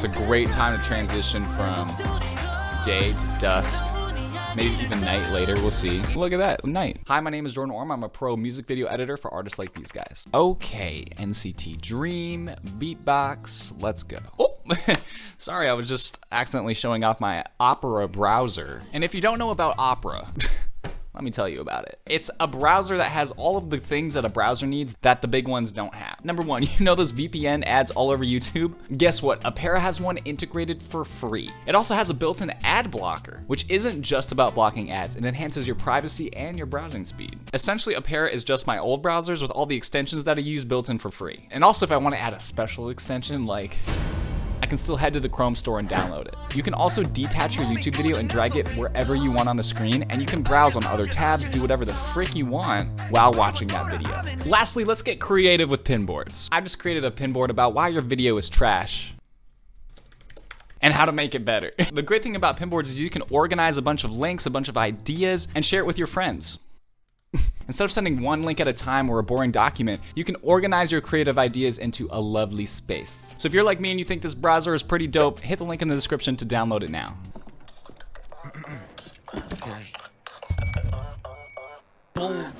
It's a great time to transition from day to dusk. Maybe even night later, we'll see. Look at that, night. Hi, my name is Jordan Orm. I'm a pro music video editor for artists like these guys. Okay, NCT Dream, Beatbox, let's go. Oh, sorry, I was just accidentally showing off my Opera browser. And if you don't know about Opera, let me tell you about it. It's a browser that has all of the things that a browser needs that the big ones don't have. Number one, you know those VPN ads all over YouTube? Guess what? Apera has one integrated for free. It also has a built-in ad blocker, which isn't just about blocking ads. It enhances your privacy and your browsing speed. Essentially, Apera is just my old browsers with all the extensions that I use built in for free. And also, if I want to add a special extension, like, I can still head to the Chrome store and download it. You can also detach your YouTube video and drag it wherever you want on the screen, and you can browse on other tabs, do whatever the frick you want while watching that video. Lastly, let's get creative with pinboards. I just created a pinboard about why your video is trash and how to make it better. The great thing about pinboards is you can organize a bunch of links, a bunch of ideas, and share it with your friends. Instead of sending one link at a time or a boring document, you can organize your creative ideas into a lovely space. So if you're like me and you think this browser is pretty dope, hit the link in the description to download it now. Okay. Boom.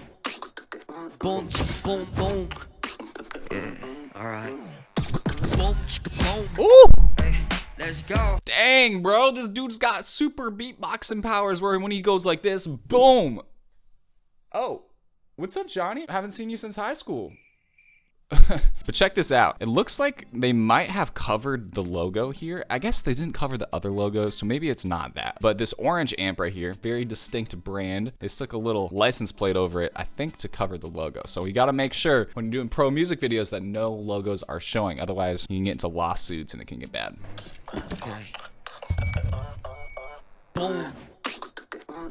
Boom, boom, boom. Yeah, alright. Boom, boom. Ooh! Hey, let's go. Dang, bro, this dude's got super beatboxing powers where when he goes like this, boom! Oh, what's up, Johnny? I haven't seen you since high school. But check this out. It looks like they might have covered the logo here. I guess they didn't cover the other logos, so maybe it's not that. But this orange amp right here, very distinct brand. They stuck a little license plate over it, I think, to cover the logo. So we gotta make sure when you're doing pro music videos that no logos are showing. Otherwise, you can get into lawsuits and it can get bad. Okay. Boom.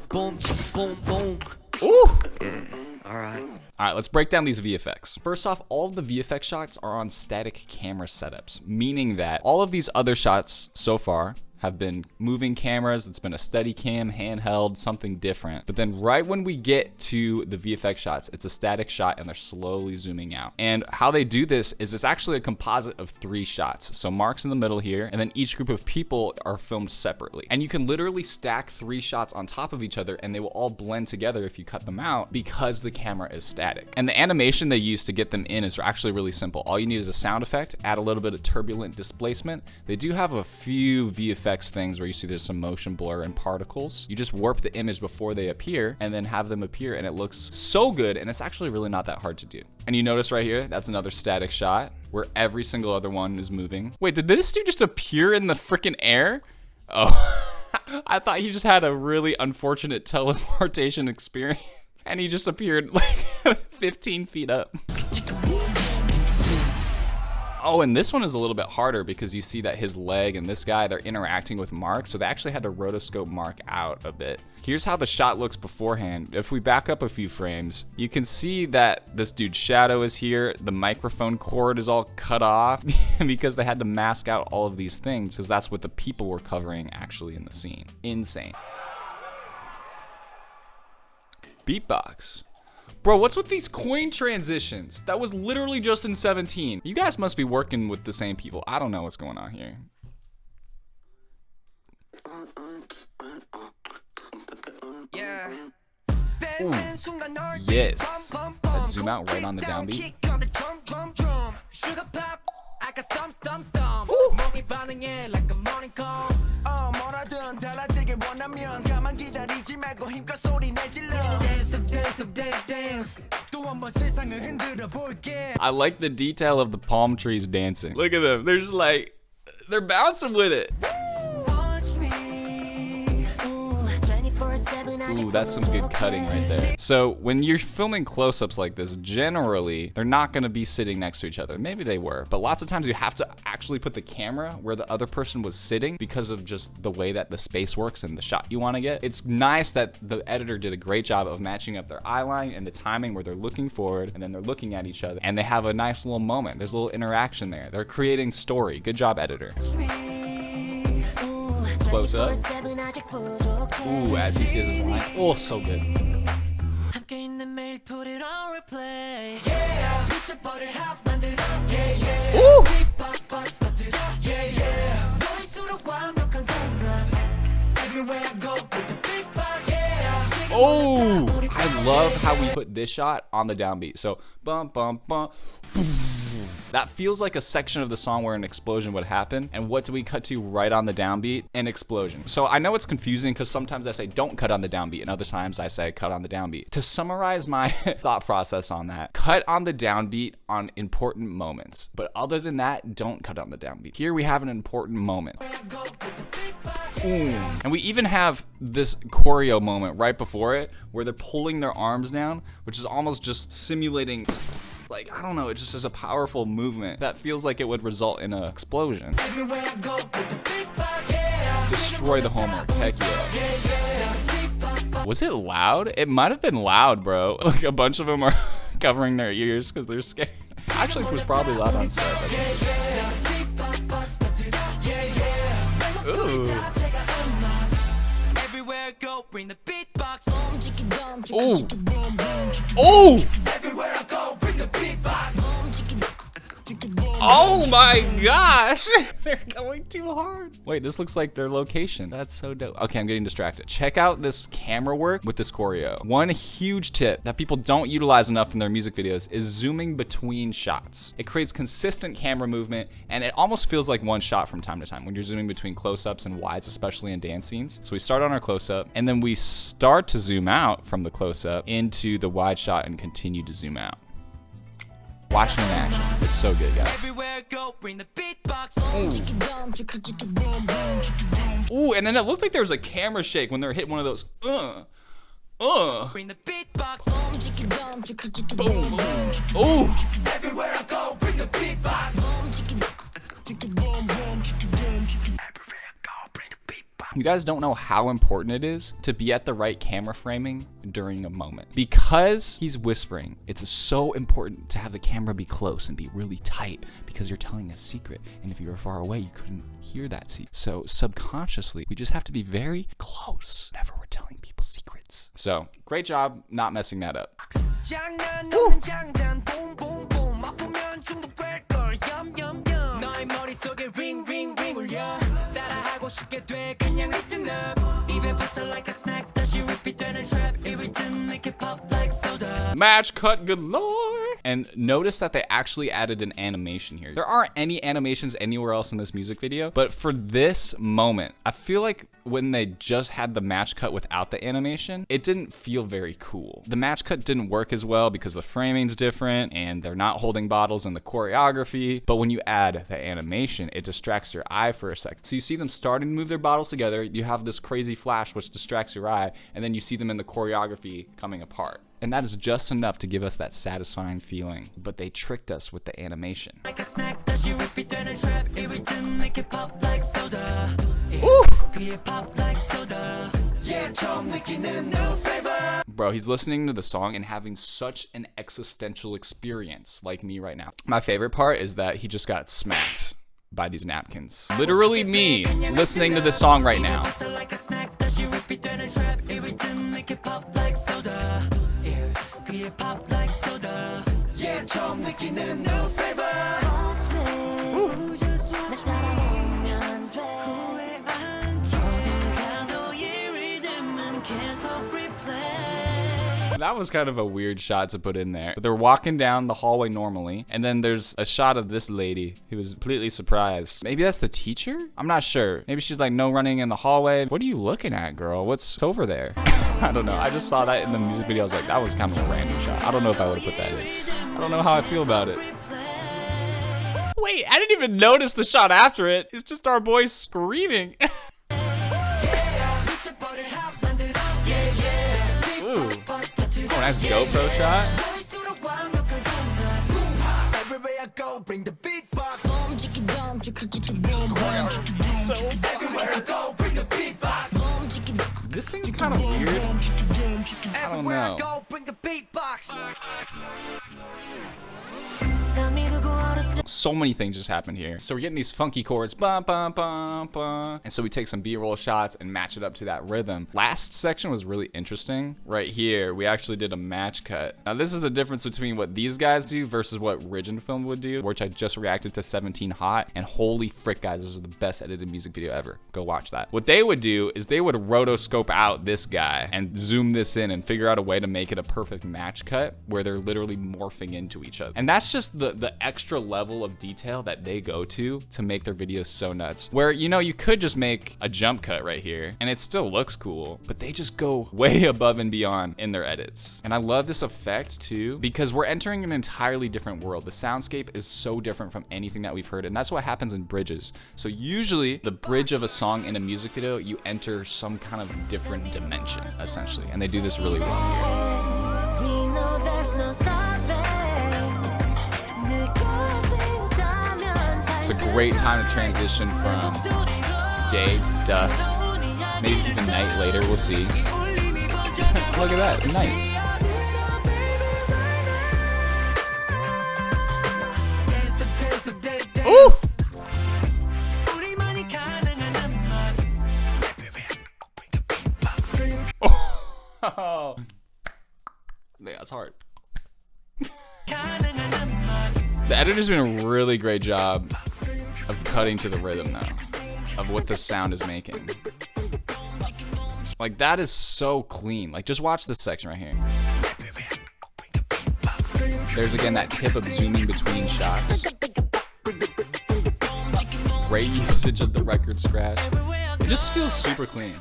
Boom, boom, boom. Ooh! Yeah, alright. Alright, let's break down these VFX. First off, all of the VFX shots are on static camera setups, meaning that all of these other shots so far have been moving cameras. It's been a steady cam, handheld, something different. But then right when we get to the VFX shots, it's a static shot and they're slowly zooming out. And how they do this is it's actually a composite of 3 shots. So Mark's in the middle here, and then each group of people are filmed separately. And you can literally stack 3 shots on top of each other and they will all blend together if you cut them out because the camera is static. And the animation they use to get them in is actually really simple. All you need is a sound effect, add a little bit of turbulent displacement. They do have a few VFX things where you see there's some motion blur and particles. You just warp the image before they appear and then have them appear, and it looks so good, and it's actually really not that hard to do. And you notice right here, that's another static shot where every single other one is moving. Wait, did this dude just appear in the freaking air? Oh, I thought he just had a really unfortunate teleportation experience and he just appeared like 15 feet up. Oh, and this one is a little bit harder because you see that his leg and this guy, they're interacting with Mark, so they actually had to rotoscope Mark out a bit. Here's how the shot looks beforehand. If we back up a few frames, you can see that this dude's shadow is here, the microphone cord is all cut off because they had to mask out all of these things because that's what the people were covering actually in the scene. Insane. Beatbox. Bro, what's with these coin transitions? That was literally just in 17. You guys must be working with the same people. I don't know what's going on here. Yeah. Ooh. Yes. Let's zoom out right on the downbeat. Ooh. I like the detail of the palm trees dancing. Look at them. They're just like, they're bouncing with it. Ooh, that's some good cutting right there. So when you're filming close-ups like this, generally, they're not gonna be sitting next to each other. Maybe they were, but lots of times you have to actually put the camera where the other person was sitting because of just the way that the space works and the shot you wanna get. It's nice that the editor did a great job of matching up their eye line and the timing where they're looking forward and then they're looking at each other and they have a nice little moment. There's a little interaction there. They're creating story. Good job, editor. Close up. Ooh, as he says his line. Oh, so good. Ooh. Oh, I love how we put this shot on the downbeat. So bum bum bum. That feels like a section of the song where an explosion would happen. And what do we cut to right on the downbeat? An explosion. So I know it's confusing because sometimes I say don't cut on the downbeat and other times I say cut on the downbeat. To summarize my thought process on that, cut on the downbeat on important moments. But other than that, don't cut on the downbeat. Here we have an important moment. Ooh. And we even have this choreo moment right before it where they're pulling their arms down, which is almost just simulating, like, I don't know, it just is a powerful movement that feels like it would result in an explosion. Destroy the homework, heck yeah. Was it loud? It might have been loud, bro. Like a bunch of them are covering their ears because they're scared. Actually, it was probably loud on set. That's interesting. Ooh. Everywhere go, bring the beatbox. Oh! Oh! Everywhere I go, bring the beatbox. Oh my gosh! They're going too hard. Wait, this looks like their location. That's so dope. Okay, I'm getting distracted. Check out this camera work with this choreo. One huge tip that people don't utilize enough in their music videos is zooming between shots. It creates consistent camera movement and it almost feels like one shot from time to time when you're zooming between close-ups and wides, especially in dance scenes. So we start on our close-up and then we start to zoom out from the close-up into the wide shot and continue to zoom out. Watching in action. It's so good, guys. Everywhere go, bring the beatbox. Ooh, and then it looked like there was a camera shake when they were hitting one of those. Bring the beatbox. Boom. Ooh. Everywhere I go, bring the beatbox. You guys don't know how important it is to be at the right camera framing during a moment. Because he's whispering, it's so important to have the camera be close and be really tight because you're telling a secret. And if you were far away, you couldn't hear that secret. So subconsciously, we just have to be very close whenever we're telling people secrets. So great job not messing that up. Match cut galore. And notice that they actually added an animation here. There aren't any animations anywhere else in this music video, but for this moment, I feel like when they just had the match cut without the animation, it didn't feel very cool. The match cut didn't work as well because the framing's different and they're not holding bottles in the choreography. But when you add the animation, it distracts your eye for a second. So you see them starting to move their bottles together. You have this crazy flash, which distracts your eye. And then you see them in the choreography coming apart. And that is just enough to give us that satisfying feeling. But they tricked us with the animation. Ooh. Bro, he's listening to the song and having such an existential experience like me right now. My favorite part is that he just got smacked by these napkins. Literally me listening to this song right now. That was kind of a weird shot to put in there. They're walking down the hallway normally, and then there's a shot of this lady who was completely surprised. Maybe that's the teacher? I'm not sure. Maybe she's like, no running in the hallway. What are you looking at, girl? What's over there? I don't know. I just saw that in the music video. I was like, that was kind of a random shot. I don't know if I would have put that in. I don't know how I feel about it. Wait, I didn't even notice the shot after it. It's just our boy screaming. Ooh. Oh, nice GoPro shot. This thing's kind of weird. I don't know. So many things just happened here. So we're getting these funky chords, bum, bum, bum, bum. And so we take some B-roll shots and match it up to that rhythm. Last section was really interesting. Right here, we actually did a match cut. Now this is the difference between what these guys do versus what Ridge and Pham would do, which I just reacted to 17 Hot, and holy frick guys, this is the best edited music video ever. Go watch that. What they would do is they would rotoscope out this guy and zoom this in and figure out a way to make it a perfect match cut where they're literally morphing into each other. And that's just the extra level of detail that they go to make their videos so nuts. Where, you know, you could just make a jump cut right here and it still looks cool, but they just go way above and beyond in their edits. And I love this effect too, because we're entering an entirely different world. The soundscape is so different from anything that we've heard, and that's what happens in bridges. So usually the bridge of a song in a music video, you enter some kind of different dimension, essentially. And they do this really well here. It's a great time to transition from day to dusk, maybe even night later, we'll see. Look at that, night. Ooh! Oh, yeah, that's hard. The editor's doing a really great job of cutting to the rhythm now, of what the sound is making. Like, that is so clean. Like, just watch this section right here. There's again that tip of zooming between shots. Great usage of the record scratch. It just feels super clean.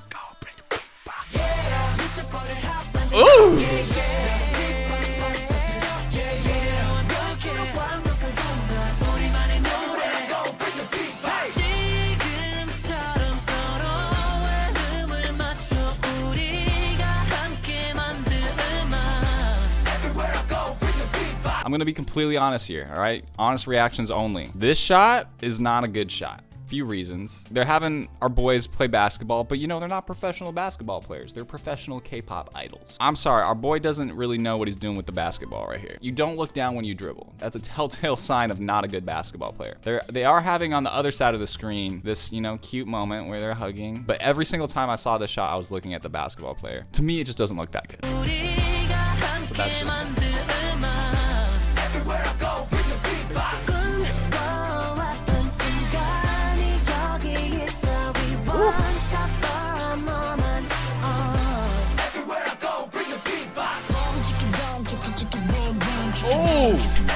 Ooh! I'm gonna be completely honest here, all right? Honest reactions only. This shot is not a good shot. Few reasons. They're having our boys play basketball, but you know, they're not professional basketball players. They're professional K-pop idols. I'm sorry, our boy doesn't really know what he's doing with the basketball right here. You don't look down when you dribble. That's a telltale sign of not a good basketball player. They are having on the other side of the screen this, you know, cute moment where they're hugging, but every single time I saw this shot, I was looking at the basketball player. To me, it just doesn't look that good. So that's just me. Oh!